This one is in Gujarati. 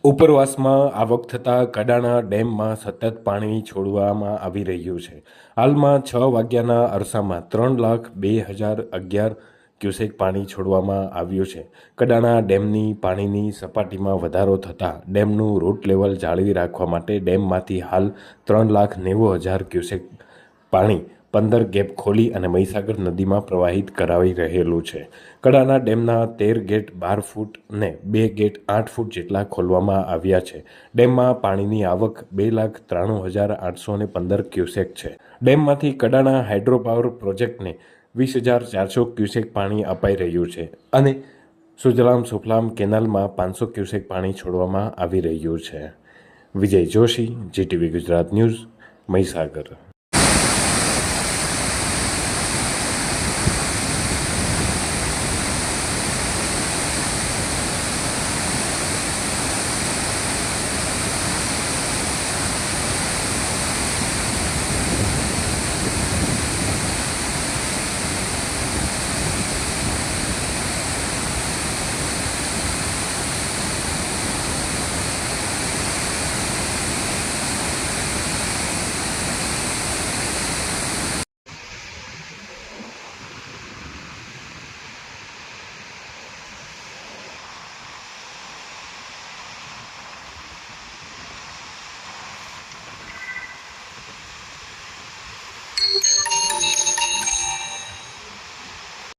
ઉપરવાસમાં આવક થતાં કડાણા ડેમમાં સતત પાણી છોડવામાં આવી રહ્યું છે. હાલમાં 6 વાગ્યાના અરસામાં 3,02,011 ક્યુસેક પાણી છોડવામાં આવ્યું છે. કડાણા ડેમની પાણીની સપાટીમાં વધારો થતાં ડેમનું રૂટ લેવલ જાળવી રાખવા માટે ડેમમાંથી હાલ 3,90,000 ક્યુસેક પાણી 15 ગેપ ખોલી અને મહીસાગર નદીમાં પ્રવાહિત કરાવી રહેલું છે. કડાણા ડેમના 13 ગેટ 12 ફૂટ અને 2 ગેટ 8 ફૂટ જેટલા ખોલવામાં આવ્યા છે. ડેમમાં પાણીની આવક 2,93,815 ક્યુસેક છે. ડેમમાંથી કડાણા હાઇડ્રોપાવર પ્રોજેક્ટને 20,400 ક્યુસેક પાણી અપાઈ રહ્યું છે અને સુજલામ સુફલામ કેનાલમાં 500 ક્યુસેક પાણી છોડવામાં આવી રહ્યું છે. વિજય જોશી, GTV ગુજરાત ન્યૂઝ, મહીસાગર.